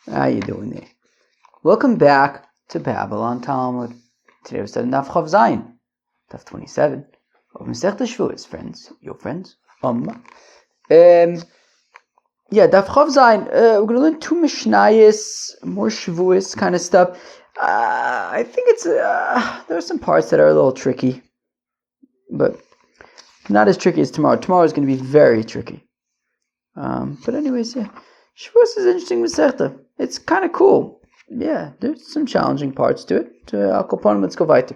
How you doing there? Welcome back to Babylon Talmud. Today we're studying Daf Chav Zayin, Daf 27 of Masechta Shevuos, friends, your friends. Daf Chav Zayin. We're going to learn two Mishnayos, more Shevuos kind of stuff. I think it's there are some parts that are a little tricky, but not as tricky as tomorrow. Tomorrow is going to be very tricky. But anyways, yeah. Shevuos is interesting Masechta. It's kind of cool. Yeah, there's some challenging parts to it. Let's go weiter.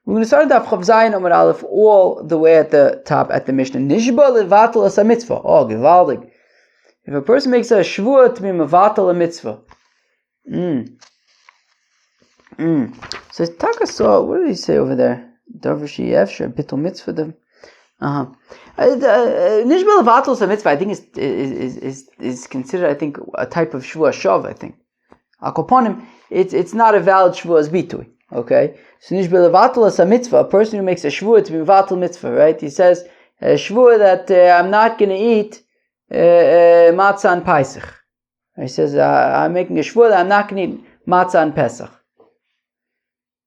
We're going to start Daf Chav Zayin Amud Aleph all the way at the top at the Mishnah. Nishba levatel as a mitzvah. Oh, gewaldig. If a person makes a shvua to be mevatel a mitzvah. So Taka saw, what did he say over there? Darvishi Efsher, Bittul Mitzvah them. Nishba levatel as a mitzvah, I think is considered, I think, a type of shvua shav, I think. Akoponim, it's not a valid shvua as bitui. Okay? So nishba levatel as a mitzvah, a person who makes a shvua to be mevatel mitzvah, right? He says, a shvua that I'm not going to eat matzah and Pesach. He says, I'm making a shvua that I'm not going to eat matzah and Pesach.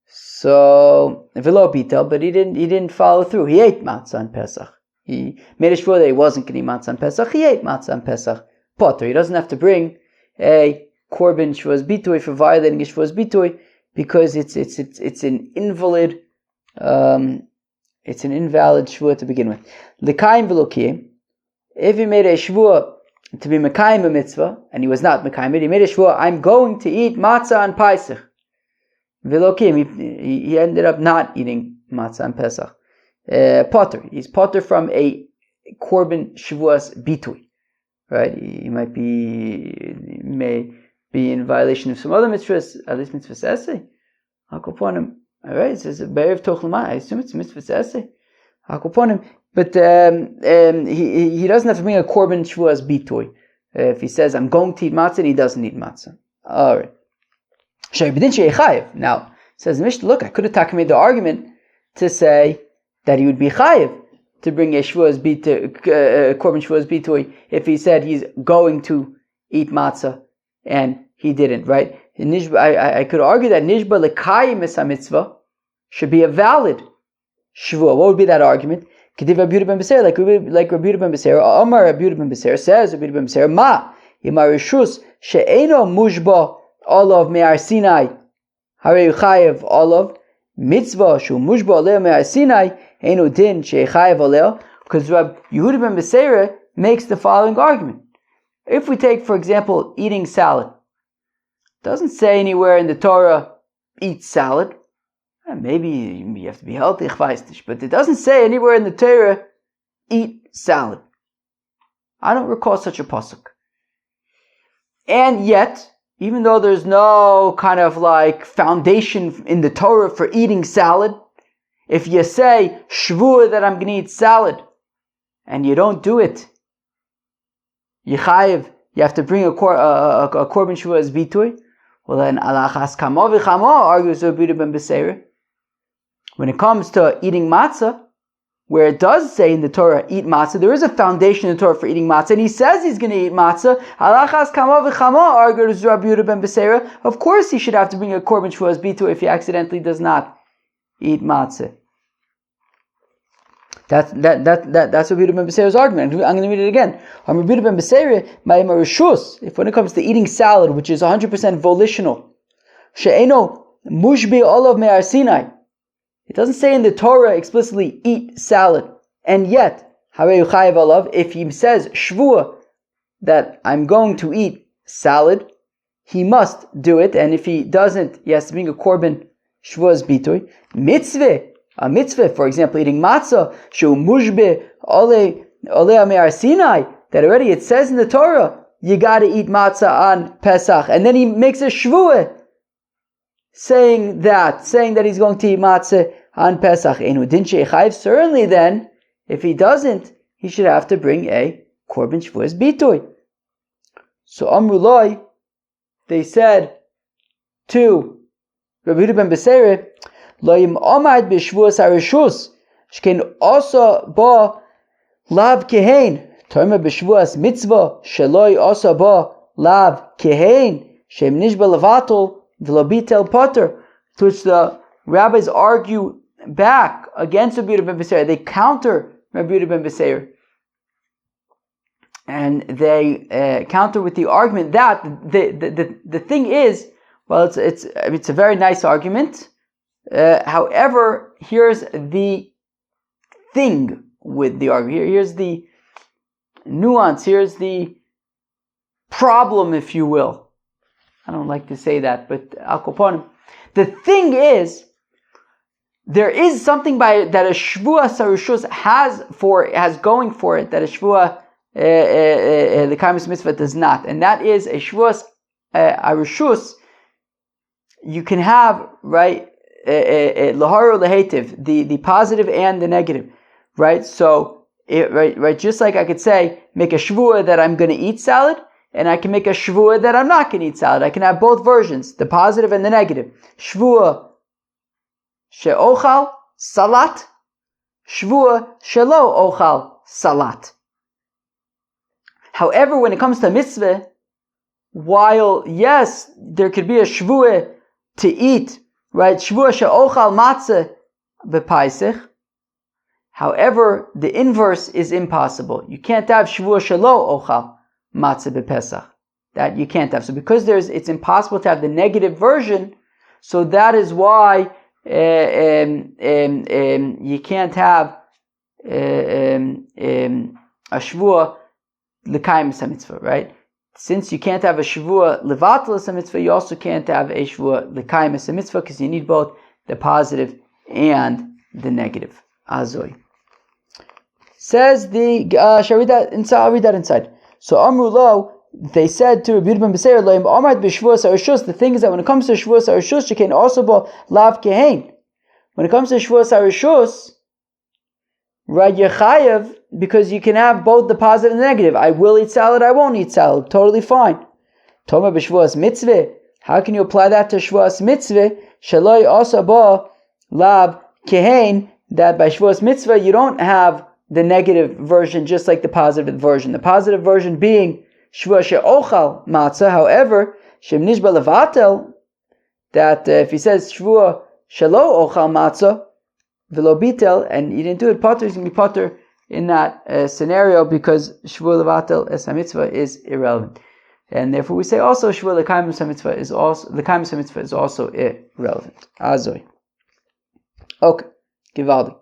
So, v'lo bitel, but he didn't follow through. He ate matzah and Pesach. He made a shvua that he wasn't going to eat matzah and Pesach. He ate matzah and Pesach. Potter. He doesn't have to bring a korban shvuas bitui for violating a shvuas bitui because it's an invalid, it's an invalid shvua to begin with. L'kayim v'lo. If he made a shvua to be mekayim a mitzvah, and he was not mekayim it, he made a shvua, I'm going to eat matzah and Pesach. V'lokim, he ended up not eating matzah and Pesach. Potter, he's potter from a korban shvuas bitui, right? He may be in violation of some other mitzvahs, at least mitzvahs essay. Hakoponim, all right, it says be'erev tochlama. I assume it's mitzvahs essay. Hakoponim. But he doesn't have to bring a korban shvuas bitui. If he says, I'm going to eat matzah, he doesn't eat matzah. Alright. Now, says the Mishnah, look, I could have made the argument to say that he would be chayiv to bring a shvuas bitui, korban shvuas bitui, if he said he's going to eat matzah, and he didn't, right? I could argue that nishba l'kayim es mitzvah should be a valid shvua. What would be that argument? Kediv Rabbi Yehuda ben Beseira, like Rabbi Yehuda ben Beseira, Amar Rabbi Yehuda ben Beseira says, Rabbi Yehuda ben Beseira, Ma, Yimar Rishus, She'eno Mushba, Olav Me'ar Sinai, Harei Chayev Olav, Mitzvah, Shu Mushba Olav Me'ar Sinai, Eno Din, She'chayev Olav, because Rabbi Yehuda ben Beseira makes the following argument. If we take, for example, eating salad, it doesn't say anywhere in the Torah, eat salad. Maybe you have to be healthy, but it doesn't say anywhere in the Torah, eat salad. I don't recall such a pasuk. And yet, even though there's no kind of like foundation in the Torah for eating salad, if you say, shvua that I'm going to eat salad, and you don't do it, you have to bring a korban shvua as bitui, well then, alachas kamo v'chamo, argues Rabbi Yehuda ben Beseira. When it comes to eating matzah, where it does say in the Torah, eat matzah, there is a foundation in the Torah for eating matzah, and he says he's going to eat matzah. Halachas kamo v'chamo, argues Rabbi Yehuda ben Beseira. Of course he should have to bring a korban shvuas bitu if he accidentally does not eat matzah. That's Rabbi Yehuda ben Beseira's argument. I'm going to read it again. Rabbi Yehuda ben Beseira, ma'imar rishus, if when it comes to eating salad, which is 100% volitional, she'eno mushbi olav me'ar Sinai, it doesn't say in the Torah explicitly, eat salad. And yet, if he says, shvua, that I'm going to eat salad, he must do it. And if he doesn't, he has to bring a korban shvuas bitui. A mitzvah, for example, eating matzah, shu mushbe ole me'ar Sinai, that already it says in the Torah, you gotta eat matzah on Pesach. And then he makes a shvua, saying that he's going to eat matzah on Pesach. Certainly then, if he doesn't, he should have to bring a korban shvuas bitui. So Amrulai, they said to Rabbi Yehuda ben Beseira, Loim omad b'shvuas harishus, shken also ba lav kehein, Tomer b'shvuas mitzvah, sheloi also ba lav kehein, Shem nishba levatul v'lo bitel potter, to which the rabbis argue back against Rabbi Yehuda ben Beseir. They counter Rabbi Yehuda ben Beseir, and they counter with the argument that the thing is, well, it's a very nice argument. However, here's the thing with the argument. Here's the nuance. Here's the problem, if you will. I don't like to say that, but al koponim. The thing is, there is something that a Shevuos HaRishus has going for it that a Shevuah L'Kaimus Mitzvah does not, and that is a Shevuos HaRishus. You can have, right, L'Hara L'Hetiv, the positive and the negative, right? So, right, just like I could say, make a Shevuah that I'm going to eat salad, and I can make a Shevuah that I'm not going to eat salad. I can have both versions, the positive and the negative. Shevuah she'ochal salat, Shevuah shelo ochal salat. However, when it comes to mitzvah, while yes, there could be a Shevuah to eat, right? Shevuah she'ochal matzah b'paisich. However, the inverse is impossible. You can't have Shevuah shelo ochal matzah b'pesach. That you can't have. So because it's impossible to have the negative version, so that is why you can't have a Shevuah l'kayim mitzvah, right? Since you can't have a Shevuah levatel mitzvah, you also can't have a Shevuah l'kayim mitzvah because you need both the positive and the negative. Azoi. Says the shall I read that inside? I'll read that inside. So Amru Lo, they said to Rabbi Yehuda ben Beseir, Loim Amrat b'Shevuos HaRishus. The thing is that when it comes to Shevuos HaRishus, you can also be lav kehain. When it comes to Shevuos HaRishus, right, you're chayav because you can have both the positive and the negative. I will eat salad, I won't eat salad. Totally fine. Toma b'Shevuos Mitzvah. How can you apply that to Shevuos Mitzvah? Shaloi also bo lav kehain. That by Shevuos Mitzvah you don't have the negative version just like the positive version. The positive version being Shevuah she'ochal matzah. However, shem nishba levatel, that if he says Shevuah shelo ochal matzah v'lo bitel, and you didn't do it, potter is going to be potter in that scenario because Shevuah levatel es mitzvah is irrelevant, and therefore we say also Shevuah l'kayim mitzvah is also irrelevant. Azoi. Okay, givaldi.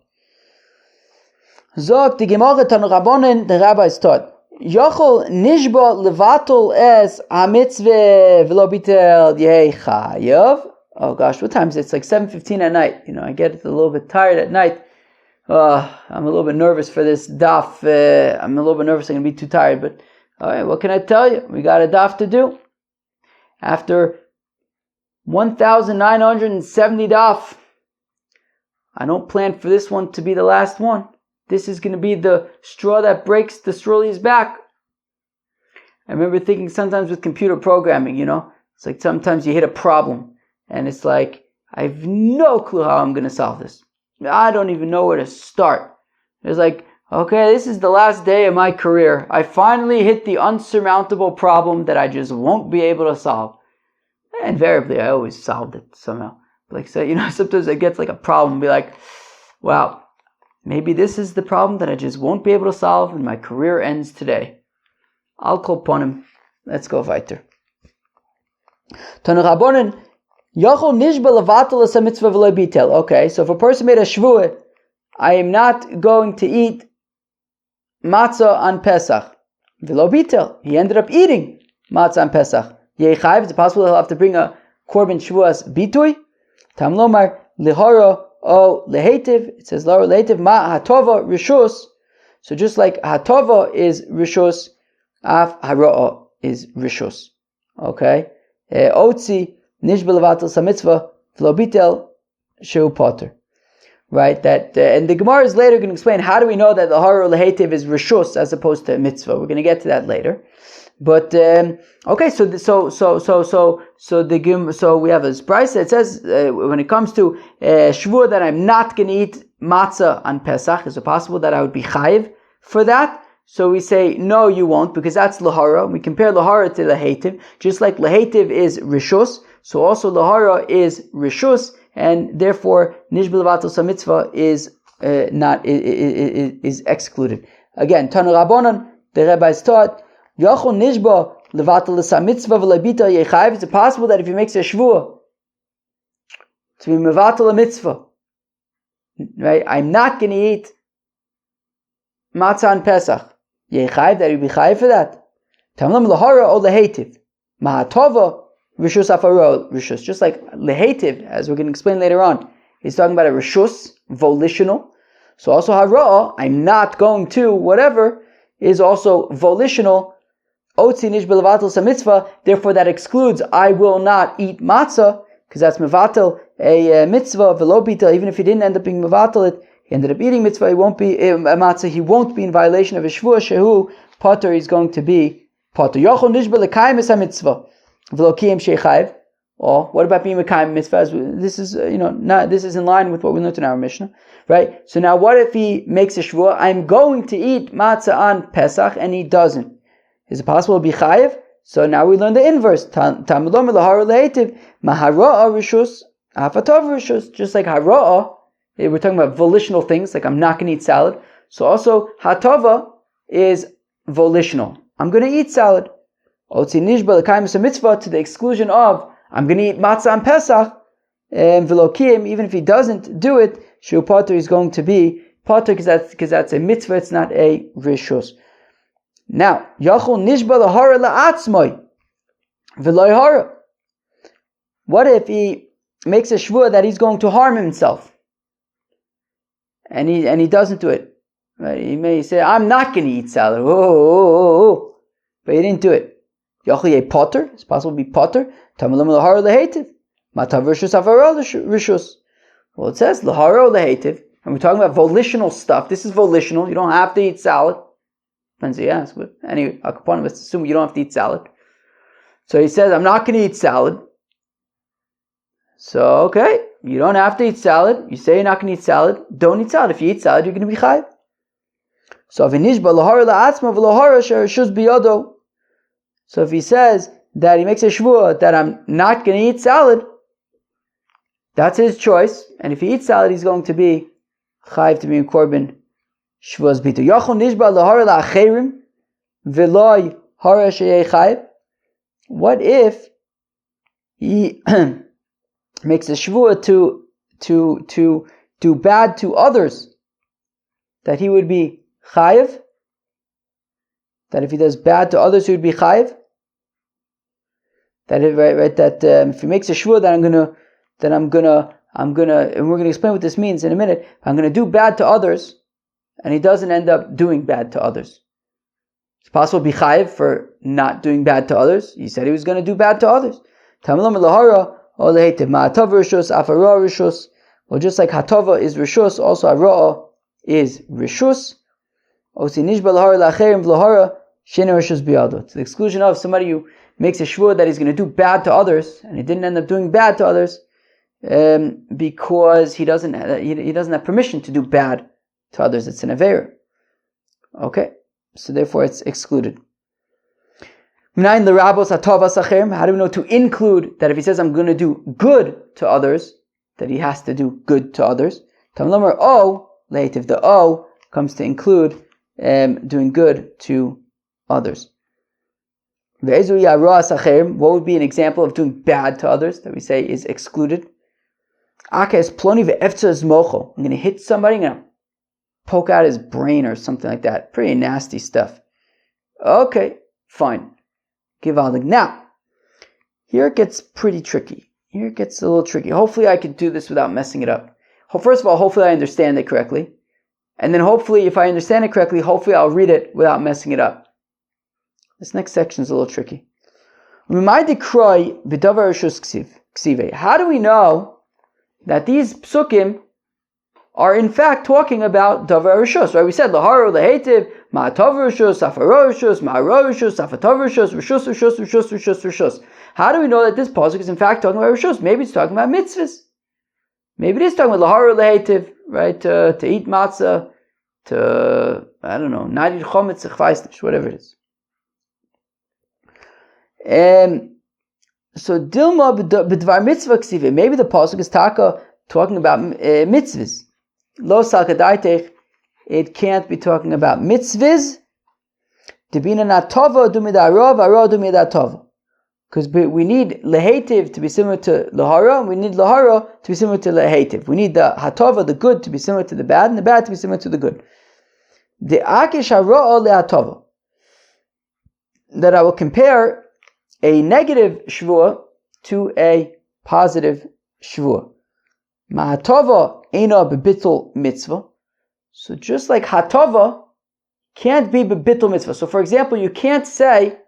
Zog the Gemara Tanu Rabbanan, the rabbis taught. Yochel nishba levatul es hamitzvah v'lo bitel yehei chayav. Oh gosh, what time is it? It's like 7:15 at night. I get a little bit tired at night. I'm a little bit nervous for this daf. I'm a little bit nervous I'm going to be too tired. But, alright, what can I tell you? We got a daf to do. After 1,970 daf, I don't plan for this one to be the last one. This is going to be the straw that breaks the strawley's back. I remember thinking sometimes with computer programming, it's like sometimes you hit a problem and it's like, I have no clue how I'm going to solve this. I don't even know where to start. It's like, okay, this is the last day of my career. I finally hit the unsurmountable problem that I just won't be able to solve. And invariably, I always solved it somehow. Like, so, sometimes it gets like a problem and be like, wow, maybe this is the problem that I just won't be able to solve and my career ends today. I'll call upon him. Let's go weiter. Tanu Rabbanan, Yochel nishba levatel es mitzvah v'lo bitel. Okay, so if a person made a shvuah, I am not going to eat matzah on Pesach. V'lo bitel. He ended up eating matzah on Pesach. Yei chayv, is it possible he'll have to bring a korban shvuas bitui? Tam lomar lihara o lehetiv. It says lihara lehetiv ma hatova rishus. So just like hatova is rishus, af hara'a is rishus. Okay? Otzi nishba levatel sa mitzvah v'lo bitel shehu potter. Right? That and the Gemara is later going to explain how do we know that the hara lehetiv is rishus as opposed to a mitzvah. We're going to get to that later. But okay, so we have this price that says when it comes to shvuah that I'm not going to eat matzah on Pesach, is it possible that I would be chayiv for that? So we say, no, you won't, because that's lahara. We compare lahara to lahetiv. Just like lahetiv is rishus, so also lahara is rishus, and therefore nishba levatel sa mitzvah is is excluded. Again, Tanu Rabbanon, the rabbis taught, Yachol nishba levatel sa mitzvah v'lebita yechayiv. Is it possible that if he makes a shvuah to be mevatel a mitzvah, right? I'm not going to eat matzah on Pesach. Yechayiv, that he be chayiv for that. Tamlam lahara or lehetiv. Mahatova rishus afaro rishus. Just like lehetiv, as we're going to explain later on, he's talking about a rishus, volitional. So also hara, I'm not going to, whatever, is also volitional. Otzi nish b'levatel sa mitzvah. Therefore, that excludes I will not eat matzah, because that's mevatel a mitzvah v'lo bita. Even if he didn't end up being mevatel it, he ended up eating mitzvah. He won't be a matzah. He won't be in violation of a shvuah shehu potter. He's going to be potter. Yochol nishba lekayim es mitzvah v'lo kiyim sheichayiv. Or what about being mekayim mitzvah? This is this is in line with what we learned in our Mishnah, right? So now, what if he makes a shvuah? I'm going to eat matzah on Pesach, and he doesn't. Is it possible to be chayiv? So now we learn the inverse. Tamulom lahara lehetiv mahara rishus afatov rishus. Just like hara, we're talking about volitional things, like I'm not going to eat salad. So also hatova is volitional. I'm going to eat salad. Otzi nishba lekayim mitzvah, to the exclusion of I'm going to eat matzah on Pesach, and v'lokim, even if he doesn't do it, shu potter is going to be potter, because that's a mitzvah. It's not a rishus. Now, yachol nishba lahara la'atzmoi v'lo hara. What if he makes a shvuah that he's going to harm himself, and he doesn't do it? Right? He may say, I'm not going to eat salad, but he didn't do it. Yachol ye potter. It's possible to be potter. Tamalim lahara lehetiv matav rishus avara rishus. Well, it says lahara lehetiv, and we're talking about volitional stuff. This is volitional. You don't have to eat salad. Depends who you ask, but anyway, let's assume you don't have to eat salad. So he says, I'm not going to eat salad. So, okay, you don't have to eat salad. You say you're not going to eat salad. Don't eat salad. If you eat salad, you're going to be chayiv. So, so if he says that he makes a shvuah that I'm not going to eat salad, that's his choice. And if he eats salad, he's going to be chayiv to be in korban Shevuos bita. Yachol nishba lahara la'acherim v'loi hara sheyei chayiv. What if he makes a shvuah to do bad to others, that he would be chayiv? That if he does bad to others, he would be chayiv? That if he makes a shvuah that I'm gonna, and we're gonna explain what this means in a minute. I'm gonna do bad to others, and he doesn't end up doing bad to others. It's possible to be chayiv for not doing bad to others. He said he was going to do bad to others. Well, just like hatova is rishus, also hara is rishus. To the exclusion of somebody who makes a shvuah that he's going to do bad to others, and he didn't end up doing bad to others, because he doesn't have permission to do bad to others. It's an aveira. Okay, so therefore it's excluded. How do we know to include that if he says I'm going to do good to others, that he has to do good to others? If the O comes to include doing good to others. What would be an example of doing bad to others that we say is excluded? I'm going to hit somebody, I'm going to poke out his brain or something like that. Pretty nasty stuff. Okay, fine. Now, here it gets pretty tricky. Here it gets a little tricky. Hopefully I can do this without messing it up. First of all, hopefully I understand it correctly. And then hopefully, if I understand it correctly, hopefully I'll read it without messing it up. This next section is a little tricky. How do we know that these psukim are in fact talking about davar rishus? Right? We said lahara lehetiv, ma'atav rishus, afaro rishus, ma'aro rishus, afatav rishus, rishus, rishus, rishus, rishus, rishus. How do we know that this pasuk is in fact talking about rishus? Maybe it's talking about mitzvahs. Maybe it is talking about lahara lehetiv, right? To eat matzah, to I don't know, Nadir Chometz, ich weiß nicht, whatever it is. So Dilma b'dvar mitzvah ksive. Maybe the pasuk is talking about mitzvahs. Lo salkadaitech. It can't be talking about mitzvahs. Debina natova dumidaro varo dumidatova. Because we need lehetiv to be similar to lahara, and we need lahara to be similar to lehetiv. We need the hatova, the good, to be similar to the bad, and the bad to be similar to the good. The akish hara lehatova. That I will compare a negative shvua to a positive shvua. Ma'atova eina bebittul mitzvah. So just like hatova can't be bebittul mitzvah. So for example, you can't say,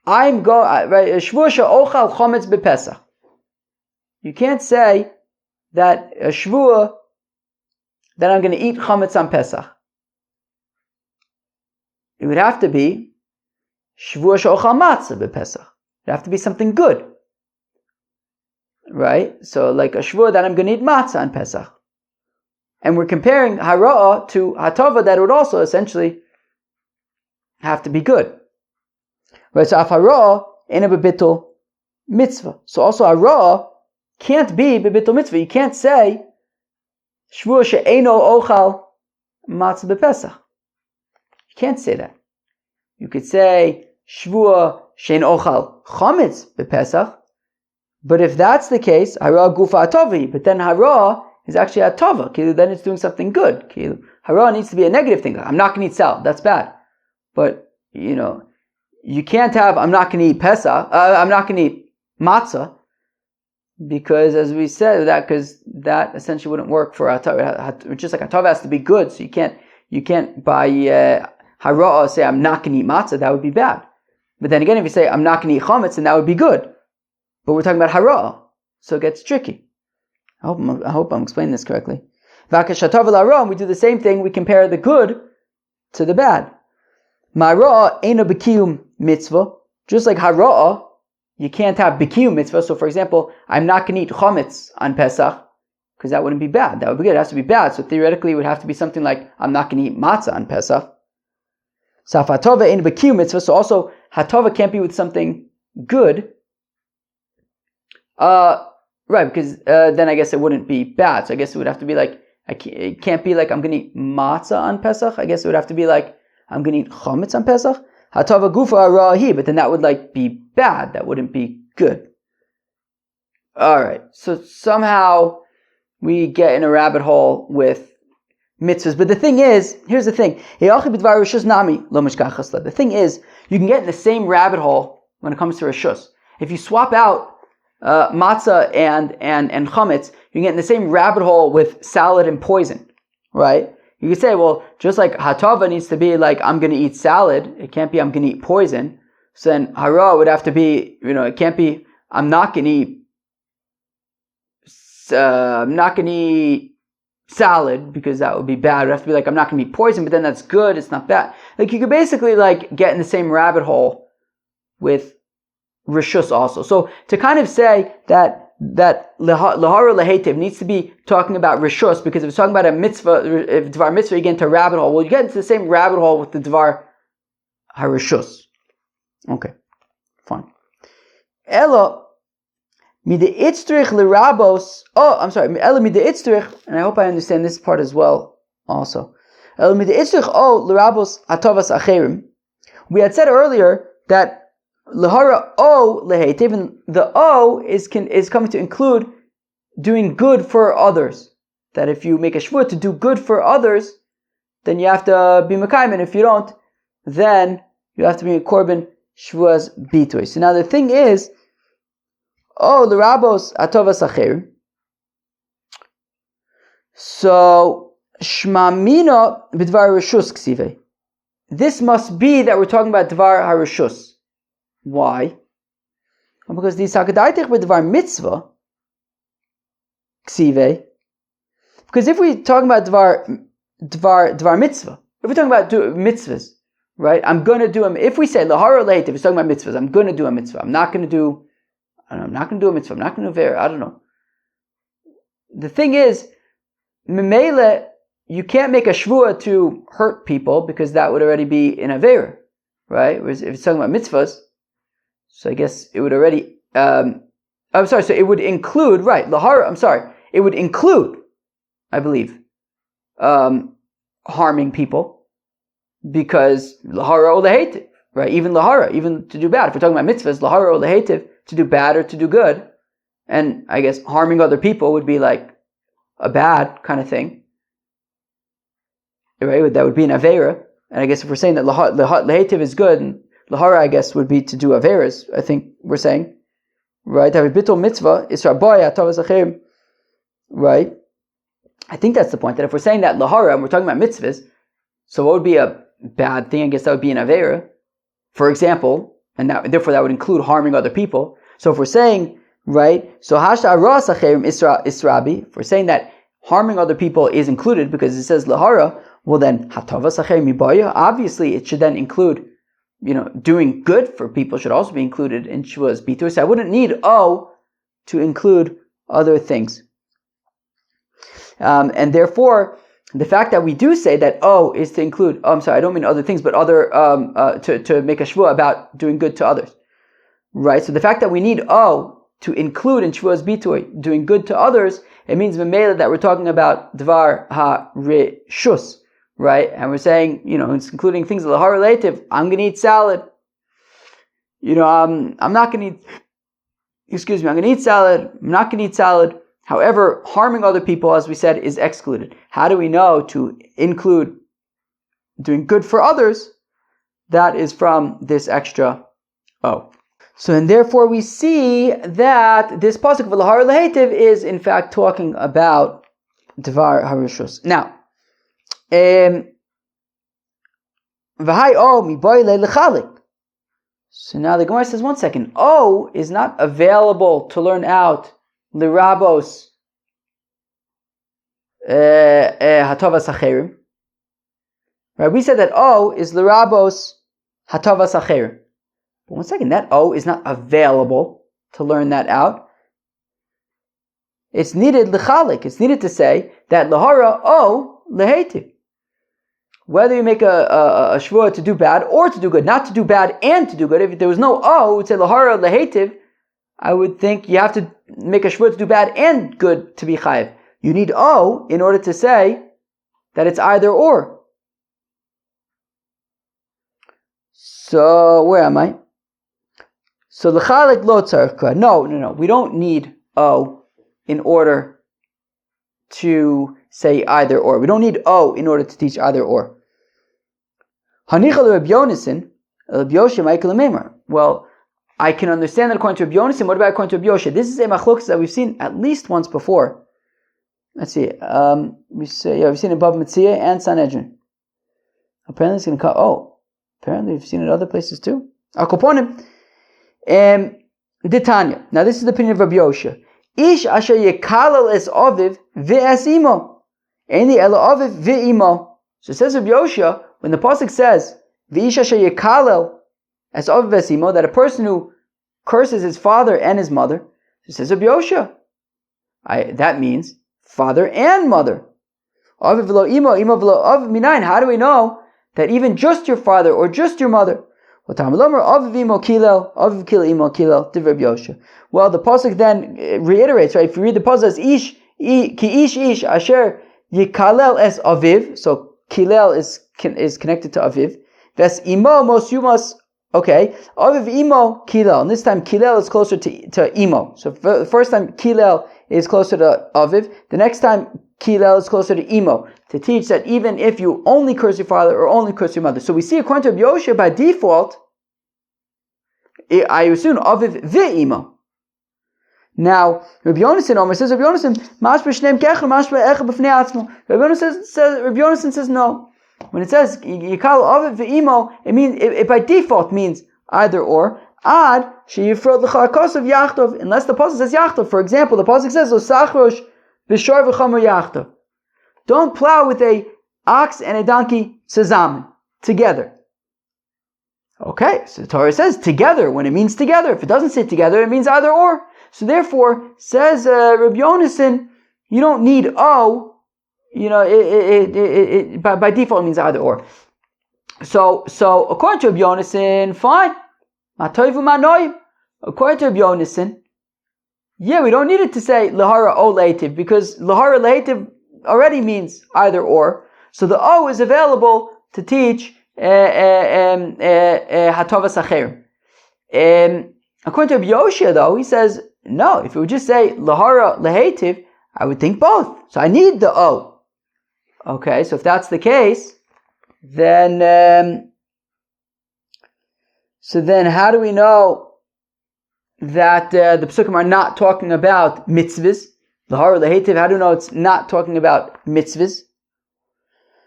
I'm going, right, shvua she'ochal chometz bepesach. You can't say that a shvua that I'm going to eat chometz on Pesach. It would have to be Shevuos she'ochal matzah b'Pesach. It have to be something good, right? So like a shvuah that I'm going to eat matzah on Pesach, and we're comparing hara'ah to hatova that would also essentially have to be good, right? So af hara'ah ena b'bittul mitzvah. So also hara'ah can't be b'bittul mitzvah. You can't say shvuah she'eno ochal matzah b'Pesach. You can't say that. You could say Shvua shein ochal chametz bepesach, but if that's the case, hara gufa atovi. But then hara is actually atova. Then it's doing something good. Hara needs to be a negative thing. I'm not going to eat salad. That's bad. But you can't have I'm not going to eat pesach. I'm not going to eat matzah, because as we said because that essentially wouldn't work for atova. Just like atova has to be good, so you can't by hara'ah say I'm not going to eat matzah. That would be bad. But then again, if you say I'm not going to eat chametz, then that would be good. But we're talking about hara'ah, so it gets tricky. I hope I'm explaining this correctly. V'akashatov l'hara'ah, we do the same thing. We compare the good to the bad. Ma'ara'ah eino b'kiyum mitzvah. Just like hara'ah, you can't have b'kiyum mitzvah. So for example, I'm not going to eat chametz on Pesach, because that wouldn't be bad. That would be good. It has to be bad. So theoretically, it would have to be something like I'm not going to eat matzah on Pesach. So hatova in b'kiyum mitzvah. So also hatova can't be with something good. Right, because then I guess it wouldn't be bad. So I guess it would have to be like it can't be like I'm going to eat matzah on Pesach. I guess it would have to be like I'm going to eat chametz on Pesach. Hatova gufa arahi, but then that would like be bad. That wouldn't be good. All right, so somehow we get in a rabbit hole with mitzvahs. But the thing is, here's the thing. The thing is, you can get in the same rabbit hole when it comes to rishus. If you swap out matzah and chametz, you can get in the same rabbit hole with salad and poison, right? You could say, well, just like hatava needs to be like I'm going to eat salad, it can't be I'm going to eat poison. So then hara would have to be, it can't be I'm not going to eat salad, because that would be bad. It would have to be like I'm not going to eat poison, but then that's good. It's not bad. Like you could basically like get in the same rabbit hole with rishus also. So to kind of say that lahara lehetiv needs to be talking about rishus, because if it's talking about a mitzvah, if dvar mitzvah, you get into a rabbit hole. Well, you get into the same rabbit hole with the dvar harishus. Okay, fine. Ella mide itztrich lerabos. Oh, I'm sorry. Ella mide itztrich, and I hope I understand this part as well. Also, Ella mide itztrich lerabos atovas acherim. We had said earlier that Lahara o lehetiv, and the o is coming to include doing good for others. That if you make a shvur to do good for others, then you have to be mekayim, and if you don't, then you have to be a korban shvuas bitoy. So now the thing is, l'rabos atovas acher. So shmamina b'dvar rishus ksive. This must be that we're talking about dvar harishus. Why? Well, because the sakadaitich b'dvar mitzvah ksive. Because if we're talking about dvar mitzvah, if we're talking about mitzvahs, right? I'm going to do them. If we say lahara leit, if we're talking about mitzvahs, I'm going to do a mitzvah. I'm not going to do a mitzvah. I'm not going to do I don't know. The thing is, memele, you can't make a shvua to hurt people because that would already be an avera, right? Whereas if it's talking about mitzvahs, so I guess it would already, so it would include, right, lahara, it would include, I believe, harming people, because lahara or lehetiv, right? Even lahara, even to do bad. If we're talking about mitzvahs, lahara or lehetiv, to do bad or to do good, and I guess harming other people would be like a bad kind of thing, right? That would be an avera. And I guess if we're saying that lehetiv is good, and lahara, I guess, would be to do averas, I think we're saying, right? Bittul mitzvah is raboya tavas acherim, right? I think that's the point, that if we're saying that lahara, and we're talking about mitzvahs, so what would be a bad thing? I guess that would be an avera, for example, and therefore that would include harming other people. So if we're saying, right, so hashta aras acherim israbi, if we're saying that harming other people is included because it says lahara, well then hatavas acherim mibaya, obviously it should then include, doing good for people should also be included in Shevuos bitur. So I wouldn't need O to include other things. And therefore, the fact that we do say that O is to include, I don't mean other things, but other, to make a shvua about doing good to others. Right? So the fact that we need O to include in Shevuos bitur doing good to others, it means memela that we're talking about dvar ha-rishus. Right? And we're saying, it's including things that are relative. I'm going to eat salad. I'm not going to eat, I'm going to eat salad. I'm not going to eat salad. However, harming other people, as we said, is excluded. How do we know to include doing good for others? That is from this extra O. So, and therefore we see that this pasuk of lahar lehetiv is in fact talking about dvar harishus. Now, so now the Gemara says, one second, O is not available to learn out lirabos hatavas acherim. Right? We said that O is lirabos hatavas acherim. But one second, that O is not available to learn that out. It's needed l'chalik. It's needed to say that lahara O lehetiv. Whether you make a shvua to do bad or to do good, not to do bad and to do good. If there was no O, it would say lahara lehetiv. I would think you have to make a shvua to do bad and good to be chayiv. You need O in order to say that it's either or. So where am I? So l'chalik lo tzarich. No. We don't need O in order to say either or. We don't need O in order to teach either or. Well, I can understand that according to Rabbi Yonasan. What about according to Rabbi Yosha? This is a machlokes that we've seen at least once before. Let's see. We've seen it Bava Metzia and Sanhedrin. Apparently it's going to cut. Apparently we've seen it other places too. Akoponim. Ditanya. Now this is the opinion of Rabbi Yosha. Ish asher yekalel es aviv ve'es imo. Eni elo aviv ve'imo. So it says Rabbi Yosha, when the pasuk says v'ish asher yekalel es aviv ve'es imo, that a person who curses his father and his mother, so it says Rabbi Yosha, that means father and mother. Aviv v'lo imo, imo v'lo aviv minayin. How do we know that even just your father or just your mother? Well, the pasuk then reiterates, right? If you read the pasuk as ish asher yikalel es aviv, so kilel is connected to aviv. Ves imo mos yumas. Okay, aviv imo kilel. And this time kilel is closer to imo. So the first time kilel is closer to aviv. The next time kilel is closer to imo, to teach that even if you only curse your father or only curse your mother. So we see according to Rabbi Yosha, by default, I assume aviv ve'imo. Now, Rabbi Yonasan says, Rabbi Yonasan says no. When it says yikal aviv ve'imo, it means it by default means either or. Ad sheyifrod l'chakos of yachtov, unless the pasuk says yachtov. For example, the pasuk says osachrosh b'shor v'chamer yachtov. Don't plow with a ox and a donkey zusammen, together. Okay, so the Torah says together when it means together. If it doesn't say together, it means either or. So therefore, says Rabbi Yonasan, you don't need O by default means either or. So according to Rabbi Yonason, fine. According to Rabbi Yonason, yeah, we don't need it to say lahara o leitiv, because lahara leitiv already means either or. So the o is available to teach hatovas acherim. According to Rabbi Yoshia, though, he says no. If it would just say lahara lehetiv, I would think both. So I need the o. Okay, so if that's the case, then how do we know that the psukim are not talking about mitzvahs? Lahara lehetiv, how do we know it's not talking about mitzvahs?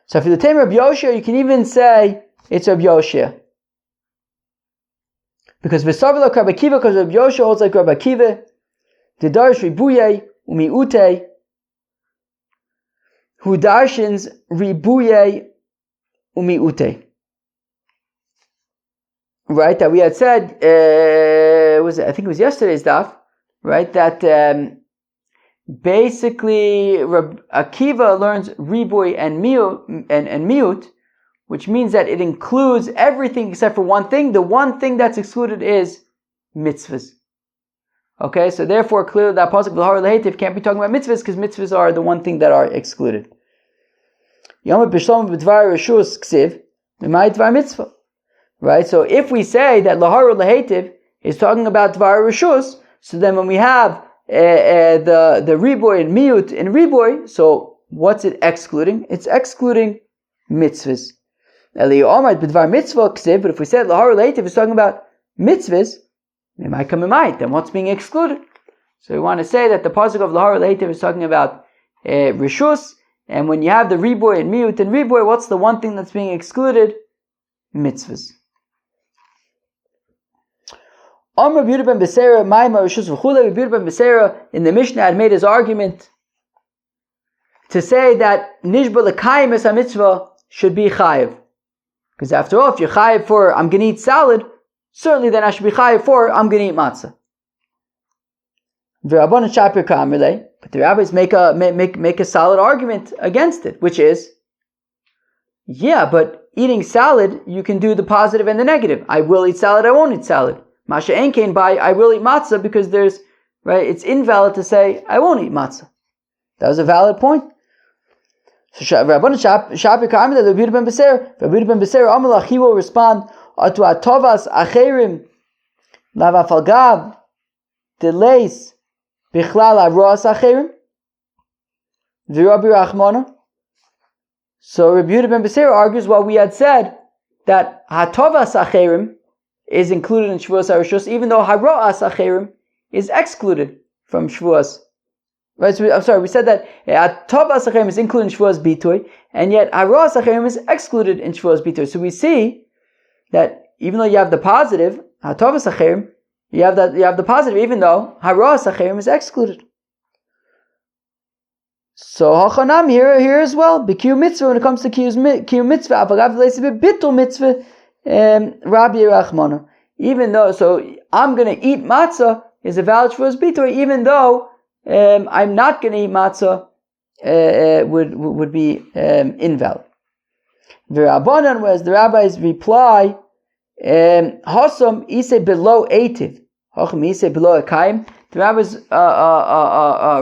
So for the time of Rabbi Yoshia, you can even say it's Rabbi Yoshia. Because V'savila Rabbi Akiva, because Rabbi Yoshia holds like Rabbi Akiva, the Darish Ribuye Umiute, who darshins Ribuye Umiute. Right, that we had said, I think it was yesterday's daf, right, that basically Akiva learns Ribuy and Miut, which means that it includes everything except for one thing. The one thing that's excluded is mitzvahs. Okay, so therefore clearly that pasuk v'lahar lehetiv can't be talking about mitzvahs, because mitzvahs are the one thing that are excluded. Yomi b'shlom b'dvar reshus ksiv b'may dvar mitzvah. Right, so if we say that lahar lehetiv is talking about dvar reshus, so then when we have the riboy and miut in riboy, so what's it excluding? It's excluding mitzvahs. But if we said lahar lehetiv is talking about mitzvahs, it might come in mind. Then what's being excluded? So we want to say that the pasuk of lahar lehetiv is talking about reshus, and when you have the riboy and miut and riboy, what's the one thing that's being excluded? Mitzvahs. Rabbi Yehuda ben Beseira, Maimar Reshus v'chulei. Rabbi Yehuda ben Beseira in the Mishnah had made his argument to say that nishba l'kayim es mitzvah should be chayiv, because after all, if you're chayiv for I'm going to eat salad, certainly then I should be chayiv for I'm going to eat matzah. But the rabbis make a solid argument against it, which is, yeah, but eating salad you can do the positive and the negative. I will eat salad, I won't eat salad. Masha Enkein by I will eat matzah, because it's invalid to say I won't eat matzah. That was a valid point. So Rabbi Yehuda ben Beseira, he will respond to atovas acherim lavafalgav delays bichlal aroas acherim v'Rabbi Rachmana. So Rabbi Yehuda ben Beseira argues what we had said, that hatovas acherim is included in Shevuos HaRishus, even though Haro'as Acherim is excluded from Shevuos. Right? So we said that Tovas Acherim is included in Shevuos Bitoy, and yet Haro'as Acherim is excluded in Shevuos Bitoy. So we see that even though you have the positive, Tovas Acherim, you have the positive, even though Haro'as Acherim is excluded. So Hachanam here as well, B'Kiyu Mitzvah, when it comes to Kiyu Mitzvah, Avagav Leisi B'Bitul Mitzvah, Rabbi Rachmana. Even though, so I'm going to eat matzah is a valid Shevuos Bitoy, even though I'm not going to eat matzah would be invalid. The Rabbanan, whereas the rabbis reply, Hasam ise below eitiv, Hacham ise below akayim. The rabbis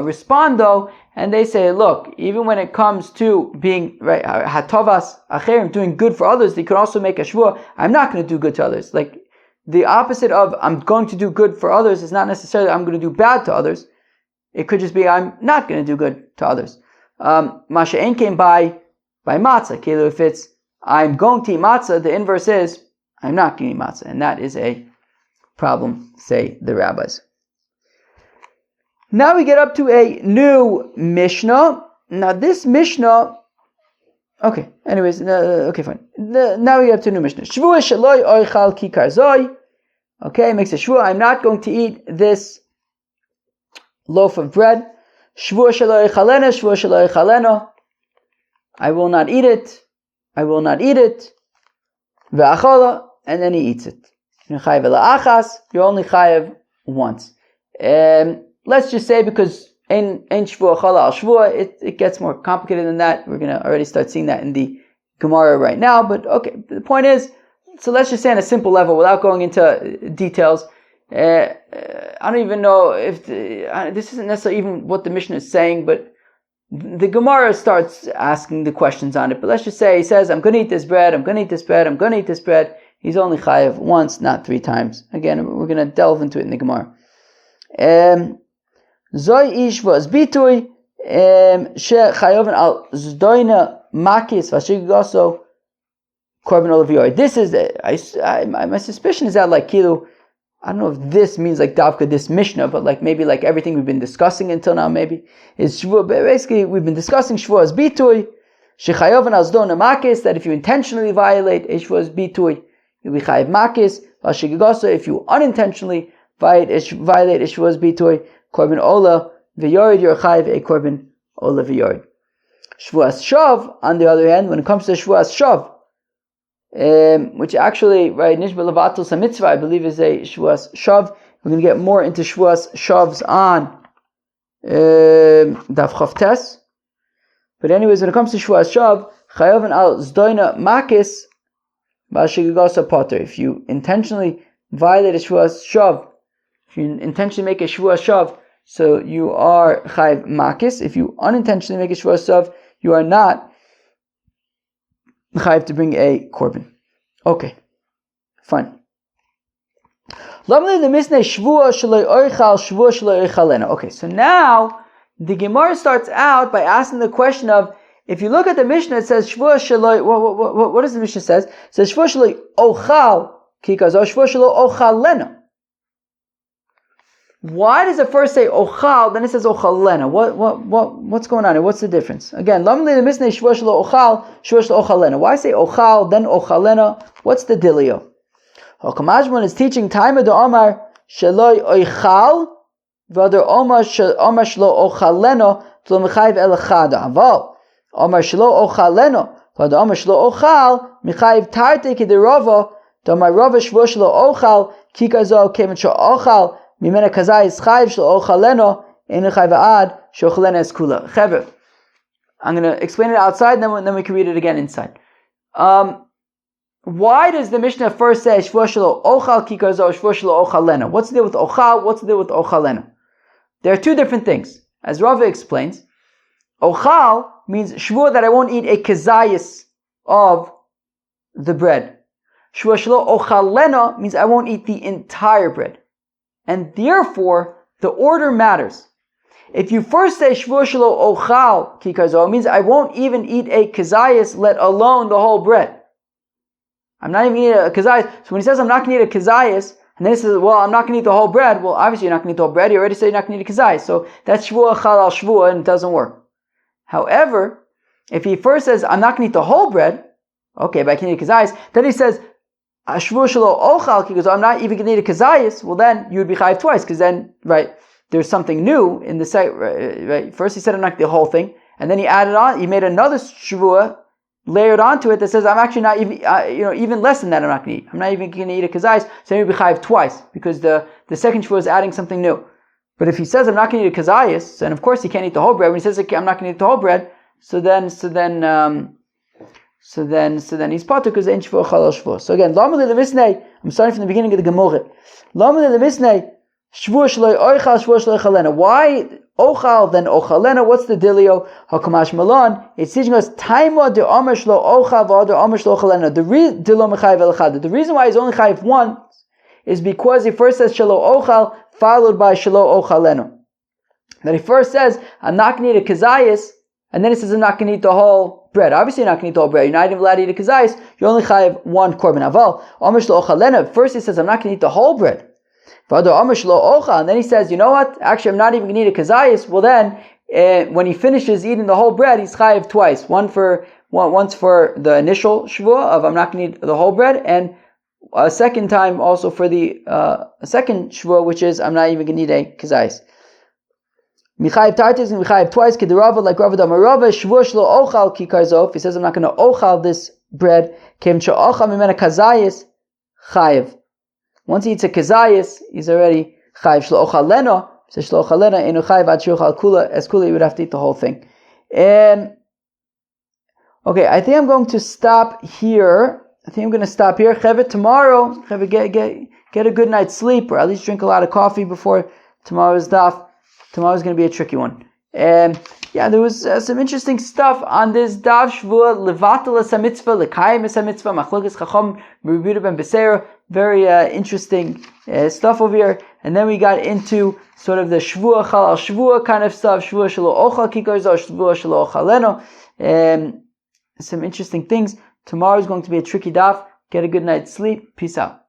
respond though, and they say, look, even when it comes to being right, hatovas acherim, doing good for others, they could also make a shvua. I'm not going to do good to others. Like the opposite of I'm going to do good for others is not necessarily I'm going to do bad to others. It could just be I'm not going to do good to others. Masha Ein came by matzah. If it's I'm going to eat matzah, the inverse is I'm not going to eat matzah, and that is a problem, say the rabbis. Now we get up to a new Mishnah. Now this Mishnah, okay, anyways, okay, fine. Now we get up to a new Mishnah. Shevuos sheloi oichal kikar zoi. Okay, makes a shvua, I'm not going to eat this loaf of bread. Shevuos sheloi oichalena, shevuos sheloi oichalena. I will not eat it. I will not eat it. Ve'achala, and then he eats it. You're only chayev once. Let's just say, because Ein Shvuah Chala al Shvuah. It gets more complicated than that. We're going to already start seeing that in the Gemara right now. But okay, the point is, so let's just say on a simple level, without going into details, I don't even know if this isn't necessarily even what the Mishnah is saying, but the Gemara starts asking the questions on it. But let's just say he says, I'm going to eat this bread, I'm going to eat this bread, I'm going to eat this bread. He's only chayav once, not 3 times. Again, we're going to delve into it in the Gemara. Zoi ish v'az bitui she chayaven al zdoina makis v'ashigaso korban olav. This is my suspicion is that like kilo. I don't know if this means like Davka, this Mishnah, but like maybe like everything we've been discussing until now, maybe is Shevuos. Basically, we've been discussing Shevuos bitui, shechayovan azdon makis, that if you intentionally violate a Shevuos bitui, you'll be chayav makis. V'ashigaso, if you unintentionally violate a Shevuos bitui, korban ola v'yored, you're chayav a korban ola v'yored. Shevuos shav, on the other hand, when it comes to Shevuos shav, which actually, right, Nishba Levatul Mitzvah, I believe, is a Shevuos Shav. We're going to get more into Shevuos Shavs on Daf Chavtes. But anyways, when it comes to Shevuos Shav, Chayavan al Zdoina Makis V'ashigagasa Potter. If you intentionally violate a Shevuos Shav, if you intentionally make a Shevuos Shav, so you are Chayav Makis. If you unintentionally make a Shevuos Shav, you are not chayav to bring a korban. Okay, fine. Okay, so now the Gemara starts out by asking the question of, if you look at the Mishnah, it says Shevuos shaloi. What does the Mishnah says? It says Shevuos shaloi ochal kikazo, Shevuos shaloi ochal lena. Why does it first say ochal, then it says ochal lena? What's going on here? What's the difference? Again, lamli the misnei Shevuos shelo ochal, Shevuos shelo ochal lena. Why say ochal, then ochal lena? What's the dilio? Hakamajman is teaching time of the Omar sheloi ochal, v'ader Omar shelo ochal lena, t'lo mechayiv el echada. Aval Omar shelo ochal lena, v'ader Omar shelo ochal, mechayiv tarte kiderova, t'omar rova Shevuos shelo ochal, kikazo kemen sho ochal. Mimena kazai chayiv shel ochaleno enu chayiv ad shochalena es kula. Chaver, I'm going to explain it outside, then we can read it again inside. Why does the Mishnah first say Shevuos shelo ochal kikazo, Shevuos shelo ochalena? What's the deal with ochal? What's the deal with ochalena? There are 2 different things. As Rava explains, ochal means shvuah that I won't eat a kazayis of the bread. Shevuos shelo ochalena means I won't eat the entire bread. And therefore, the order matters. If you first say Shevuos shelo ochal kikazo, it means I won't even eat a kazayis, let alone the whole bread. I'm not even eating a kazayis. So when he says I'm not going to eat a kazayis, and then he says, well, I'm not going to eat the whole bread. Well, obviously you're not going to eat the whole bread. You already said you're not going to eat a kazayis. So that's Shevuah chal al Shevuah, and it doesn't work. However, if he first says I'm not going to eat the whole bread, okay, but I can eat a kazayis, then he says Shevuos shelo ochal kikazo, I'm not even going to eat a kazayis, well then you would be chayiv twice, because then, right, there's something new in the second, right? First he said I'm not going to eat the whole thing, and then he added on, he made another Shevuah layered onto it that says I'm actually not even, even less than that I'm not going to eat. I'm not even going to eat a kazayis, so then you'd be chayiv twice, because the second Shevuah is adding something new. But if he says I'm not going to eat a kazayis, then of course he can't eat the whole bread. When he says I'm not going to eat the whole bread, so then he's potter because ain't Shevuah chal al Shevuah. So again, lamali lemisnei. I'm starting from the beginning of the Gemara. Lamali lemisnei Shevuos shelo ochal, Shevuos shelo ochalena. Why ochal then ochalena? What's the dilio? Hakamash malon. It's teaching us taima de amar shelo ochal v'ader amar shelo ochalena. The reason why he's only chayiv once is because he first says shelo ochal followed by shelo ochalena. That he first says I'm not going to eat a kazayis, and then he says I'm not going to eat the whole bread. Obviously you're not going to eat the whole bread. You're not even allowed to eat a kazayis. You only chayiv 1 korban. Aval amar shelo ochalena. First he says I'm not going to eat the whole bread. And then he says, you know what? Actually, I'm not even going to eat a kazayis. Well then, when he finishes eating the whole bread, he's chayiv twice. Once for the initial Shevuah of I'm not going to eat the whole bread, and a second time also for the second Shevuah, which is I'm not even going to eat a kazayis. Michayiv tartis and michayiv twice. Kedirava, like Rava Damarava, Shevuos shelo ochal kikarzo. If he says I'm not going to ochal this bread, kem she'ochal mimena kazayis chayiv. Once he eats a kazayis, he's already chayiv shelo ochal leno, Shloch Alena enu chayiv ad shiochal kula. As kula, you would have to eat the whole thing. Okay, I think I'm going to stop here. Chevet, tomorrow, get a good night's sleep, or at least drink a lot of coffee before tomorrow's daf. Tomorrow's going to be a tricky one. There was some interesting stuff on this daf Shvuah. Levatel es mitzvah, lekayim es mitzvah, machlokes chacham, merubuta ben beseira. Very interesting stuff over here. And then we got into sort of the Shvuah Chalal Shvuah kind of stuff. Shvuah shelo ochal kikar zo, Shvuah shelo ochaleno. Some interesting things. Tomorrow is going to be a tricky daf. Get a good night's sleep. Peace out.